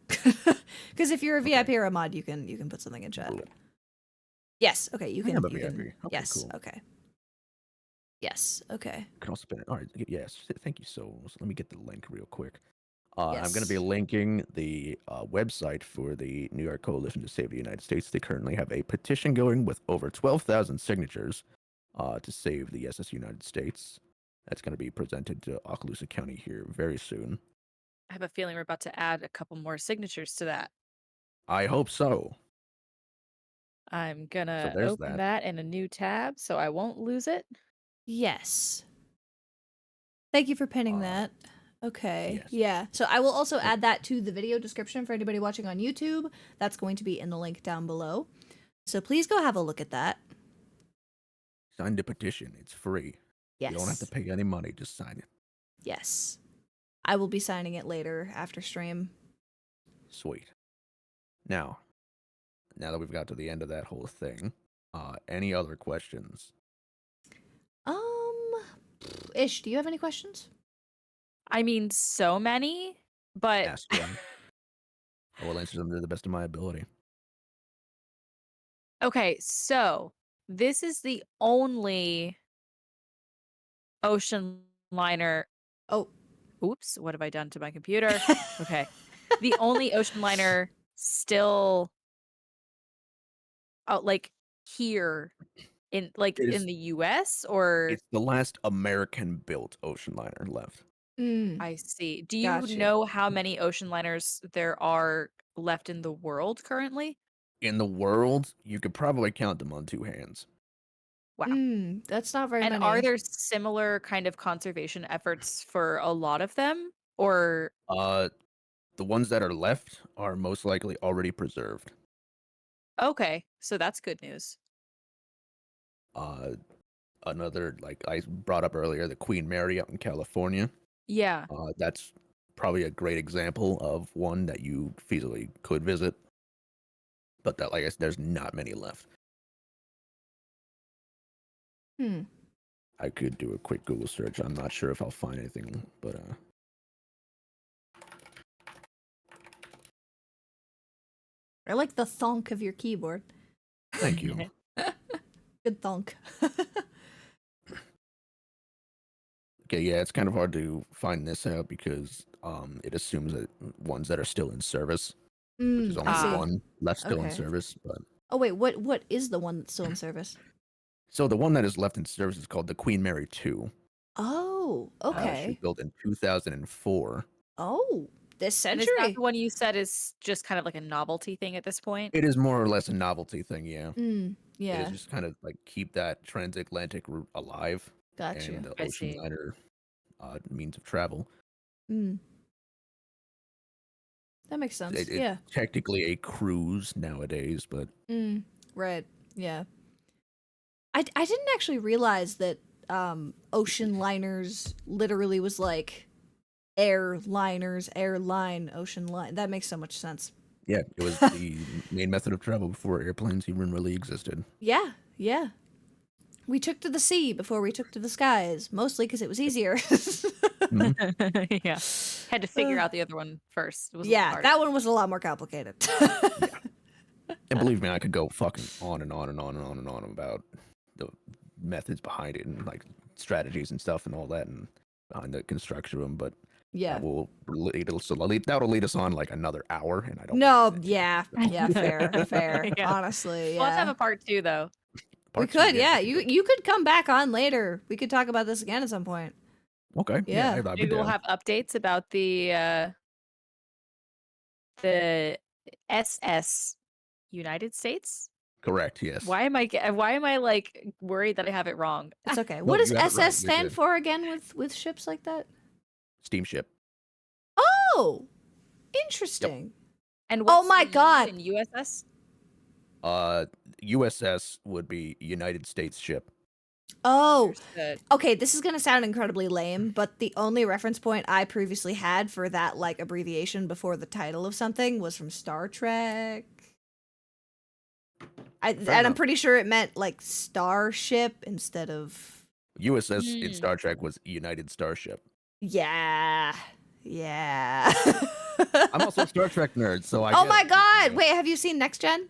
Because if you're a VIP or a mod, you can put something in chat. Cool. Yes. Okay. You I can. am a You VIP. can. Okay, Yes. cool. Okay. Yes. Okay. You can also pin it. All right. Yes. Thank you so. Let me get the link real quick. I'm going to be Yes. linking the website for the New York Coalition to Save the United States. They currently have a petition going with over 12,000 signatures to save the SS United States. That's going to be presented to Okaloosa County here very soon. I have a feeling we're about to add a couple more signatures to that. I hope so. I'm gonna there's open that. that in a new tab so I won't lose it. Yes. Thank you for pinning that. Okay. yes. Yeah. So I will also add that to the video description for anybody watching on YouTube. That's going to be in the link down below. So please go have a look at that. Sign the petition. It's free. Yes. You don't have to pay any money. Just sign it. Yes. I will be signing it later after stream. Sweet. Now that we've got to the end of that whole thing, any other questions? Ish, do you have any questions? I mean, so many, but Ask one. I will answer them to the best of my ability. okay, so this is the only ocean liner. Oh, Oops, what have I done to my computer? Okay. The only ocean liner still out like here in in the US, or It's the last American-built ocean liner left. I see. Do you Gotcha. know how many ocean liners there are left in the world currently? In the world, you could probably count them on two hands. Wow. That's not very And many. are there similar kind of conservation efforts for a lot of them? Or The ones that are left are most likely already preserved. okay, so that's good news. Another, like I brought up earlier, the Queen Mary out in California. Yeah. That's probably a great example of one that you feasibly could visit. But that, like I said, there's not many left. I could do a quick Google search. I'm not sure if I'll find anything, but I like the thunk of your keyboard. thank you. Good thunk. Okay, yeah, it's kind of hard to find this out because it assumes that ones that are still in service, which is only I see. one left still in Okay. service. But Oh wait, what is the one that's still in service? so the one that is left in service is called the Queen Mary 2. Oh, She was okay. built in 2004. Oh, this And is that century. the one you said is just kind of like a novelty thing at this point? It is more or less a novelty thing, yeah. It Yeah, is just kind of like keep that transatlantic route alive got and you. the I ocean see. liner means of travel. That makes sense. It's Yeah. technically a cruise nowadays, but Right. Yeah. I didn't actually realize that ocean liners literally was like airliners, airline, ocean line. That makes so much sense. yeah, it was the main method of travel before airplanes even really existed. Yeah. Yeah. We took to the sea before we took to the skies, mostly because it was easier. Yeah. Had to figure out the other one first. It was a little Yeah, harder. that one was a lot more complicated. And believe me, I could go fucking on and on and on and on and on about the methods behind it and like strategies and stuff and all that and behind the construction of them, but Yeah. that'll lead us on like another hour, and I don't. No, yeah, fair. Yeah. Honestly, Well, let's have yeah. a part 2 though. We Part two, could, yeah. we can You could come back on later. We could talk about this again at some point. go. Okay. Yeah. I'd be Maybe we'll down. have updates about the SS United States. Correct. Yes. Why am I like worried that I have it wrong? It's okay. No, What does you have it right. SS You're stand good. for again with ships like that? Steamship. Oh, interesting. And Oh what's my the U God. in USS? USS would be United States ship. Oh, Understood. okay, this is gonna sound incredibly lame, but the only reference point I previously had for that like abbreviation before the title of something was from Star Trek. And I'm enough. pretty sure it meant like starship instead of USS in Star Trek was United Starship. yeah. Yeah. I'm also a Star Trek nerd, so I Oh get my it. god! Wait, have you seen Next Gen?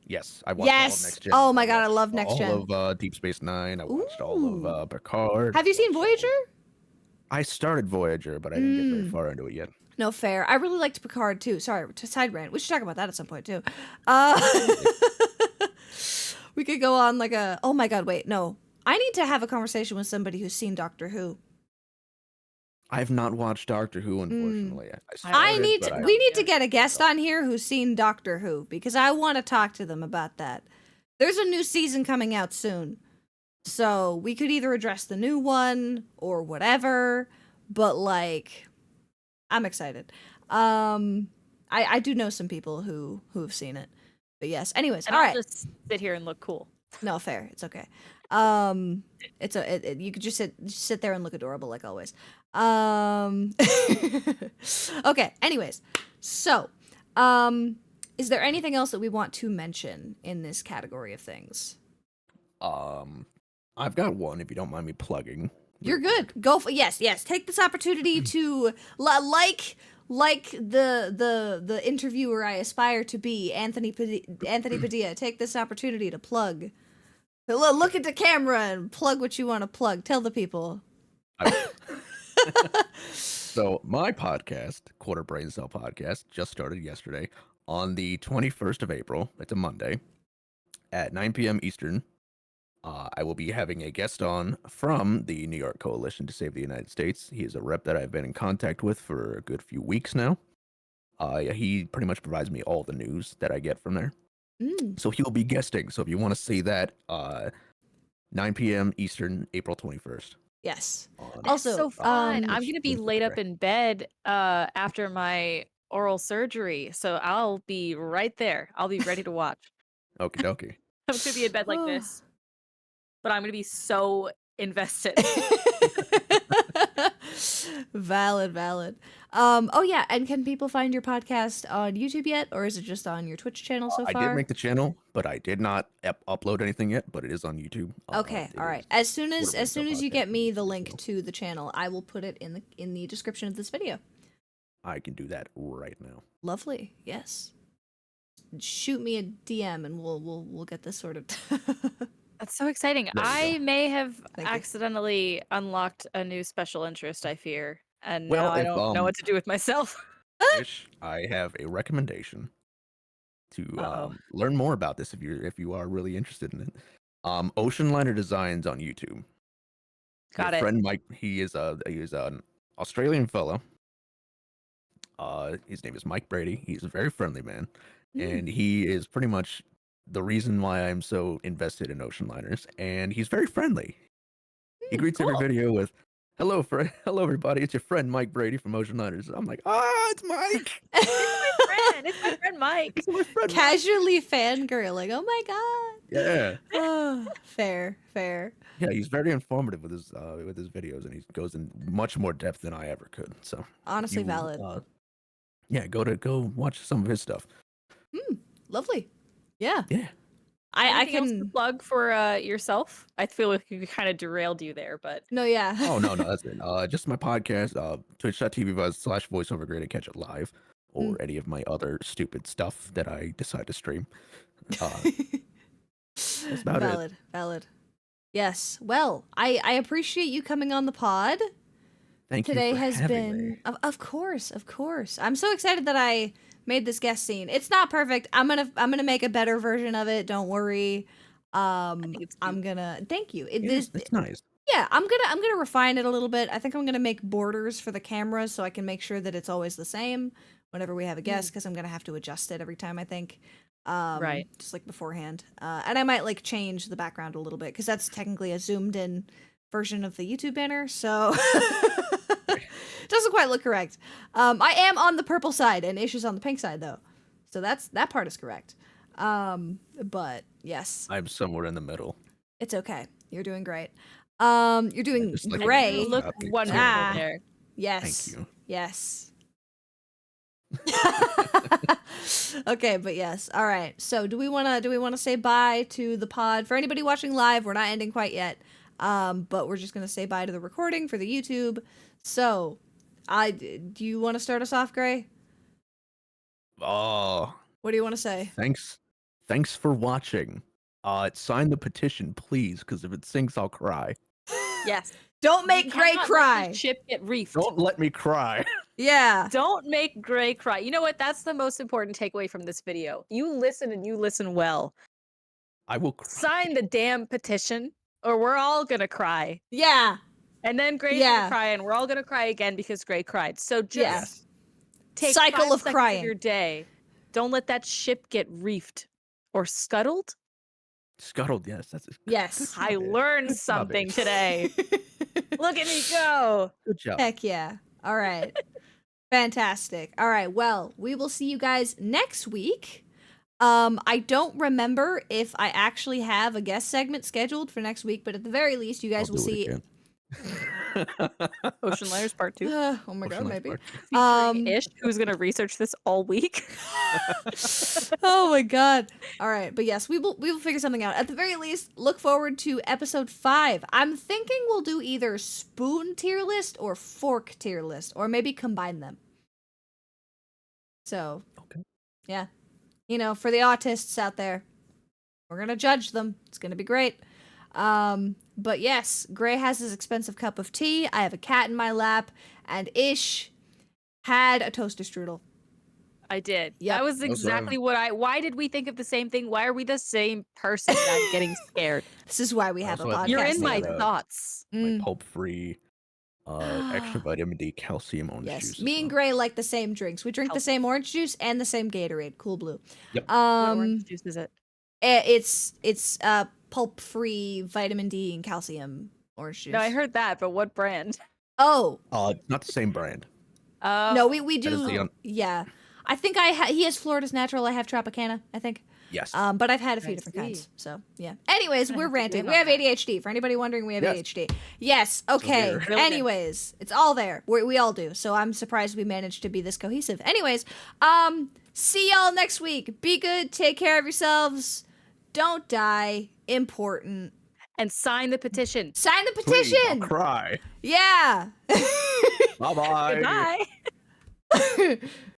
Yes, I watched all of Yes. Next Gen. Oh my god, I watched love Next Gen. all of Deep Space Nine. I watched all Ooh. of Picard. Have you seen Voyager? I started Voyager, but I didn't get very far into it yet. No fair. I really liked Picard too. Sorry, to side rant. We should talk about that at some point too. We could go on like a. Oh my god! Wait, no. I need to have a conversation with somebody who's seen Doctor Who. I've not watched Doctor Who, unfortunately. We need to get a guest on here who's seen Doctor Who because I want to talk to them about that. There's a new season coming out soon, so we could either address the new one or whatever. But like, I'm excited. I do know some people who have seen it, but yes. Anyways, And all I'll right. just sit here and look cool. No, fair. It's okay. You could just sit there and look adorable like always. Okay. Anyways, so, is there anything else that we want to mention in this category of things? I've got one. If you don't mind me plugging. You're good. Go for yes. Take this opportunity to like the interviewer I aspire to be, Anthony Padilla. Take this opportunity to plug. Look at the camera and plug what you want to plug. Tell the people. So my podcast, Quarter Brain Cell Podcast, just started yesterday on the 21st of April. It's a Monday at 9 p.m. Eastern. I will be having a guest on from the New York Coalition to Save the United States. He is a rep that I've been in contact with for a good few weeks now. He pretty much provides me all the news that I get from there. So he'll be guesting. So if you want to see that, 9 p.m. Eastern, April 21st. Yes. Also, so fun. I'm which gonna be is laid up great. in bed after my oral surgery, so I'll be right there. I'll be ready to watch. Okie dokie. I'm gonna be in bed like this, but I'm gonna be so invested. Valid. Oh yeah, and can people find your podcast on YouTube yet, or is it just on your Twitch channel so far? I did make the channel, but I did not upload anything yet. But it is on YouTube. Okay, all right. As soon as you get me the link to the channel, I will put it in the description of this video. I can do that right now. Lovely. Yes. Shoot me a DM and we'll get this sorted. That's so exciting. There you I go. may have Thank you. accidentally unlocked a new special interest, I fear, and Well, now I if, don't know what to do with myself. I have a recommendation to Uh-oh. learn more about this if you are really interested in it. Ocean Liner Designs on YouTube. Got Your it. friend Mike, he is an Australian fellow. His name is Mike Brady. He's a very friendly man, and he is pretty much the reason why I'm so invested in ocean liners. And he's very friendly. He greets every video with, "Hello, hello everybody. It's your friend Mike Brady from Ocean Liners." I'm like, it's Mike. It's my friend Mike. It's my friend Mike." Casually fangirling. Oh my god. Yeah. Oh, fair. Yeah, he's very informative with his videos, and he goes in much more depth than I ever could. So Honestly valid. Yeah, go watch some of his stuff. Lovely. Yeah. Yeah. I Anything else to can plug for yourself. I feel like we kind of derailed you there, but No, yeah. Oh no, that's it. Just my podcast, twitch.tv/VoiceOverGrey to catch it live, or any of my other stupid stuff that I decide to stream. That's about it. Valid. Yes. Well, I appreciate you coming on the pod. Thank Today you for has having been me. of course. I'm so excited that I made this guest scene. It's not perfect. I'm gonna make a better version of it. Don't worry. think it's I'm gonna thank you. It's nice. Yeah, I'm gonna refine it a little bit. I think I'm gonna make borders for the cameras so I can make sure that it's always the same whenever we have a guest, because I'm gonna have to adjust it every time, I think. Right. Just like beforehand. And I might like change the background a little bit because that's technically a zoomed in version of the YouTube banner, so it doesn't quite look correct. I am on the purple side and Ish is on the pink side though, so that part is correct. But yes, I'm somewhere in the middle. it's okay. You're doing great. You're doing just like great. You look Happy. wonderful Ah. there. Yes. Thank you. Yes. Okay, but yes. All right. So, do we want to say bye to the pod? For anybody watching live, we're not ending quite yet. But we're just going to say bye to the recording for the YouTube. So, do you want to start us off, Gray? Oh, What do you want to say? thanks for watching. Sign the petition, please, because if it sinks, I'll cry. Yes. Don't make You Gray cannot let cry. this ship get reefed. Don't let me cry. Yeah. Don't make Gray cry. You know what? That's the most important takeaway from this video. You listen and you listen well. I will cry. Sign the damn petition, or we're all gonna cry. Yeah. And then Gray's Yeah. gonna cry, and we're all gonna cry again because Gray cried. So just Yes. take Cycle 5 of seconds crying. of your day. Don't let that ship get reefed or scuttled. Scuttled, yes. That's Yes. I learned something today. Look at me go. Good job. Heck yeah. All right. Fantastic. All right. Well, we will see you guys next week. I don't remember if I actually have a guest segment scheduled for next week, but at the very least, you guys I'll will do it see. again. Ocean Layers Part 2. Oh my Ocean god, Life maybe. Part Two. Featuring Ish, who's gonna research this all week. Oh my god. All right, but yes, we will figure something out. At the very least, look forward to episode 5. I'm thinking we'll do either spoon tier list or fork tier list, or maybe combine them. So, Okay. yeah. You know, for the autists out there, we're going to judge them. It's going to be great. But yes, Gray has his expensive cup of tea. I have a cat in my lap, and Ish had a toaster strudel. I did. Yep. That was exactly what I. Why did we think of the same thing? Why are we the same person? I'm getting scared. This is why we have a Also have podcast. You're in my together. thoughts. My pulp-free, extra vitamin D, calcium orange Yes, juice. me as and well. Gray like the same drinks. We drink the Healthy. same orange juice and the same Gatorade, Cool Blue. Yep. What orange juice is it? It's pulp free vitamin D and calcium orange juice. No, I heard that, but what brand? Oh Not the same brand. no, we That is the do. Yeah, I think he has Florida's Natural. I have Tropicana. I think. Yes. But I've had a few I different see. kinds. So yeah. Anyways, we're have to ranting. get We on have that. ADHD. For anybody wondering, we have Yes. ADHD. Yes. Okay. weird. Really good. Anyways, it's all there. We all do. So I'm surprised we managed to be this cohesive. Anyways, see y'all next week. Be good. Take care of yourselves. Don't die. Important. And sign the petition. Sign the Please, I'll petition. cry. Yeah. Bye-bye. Goodbye.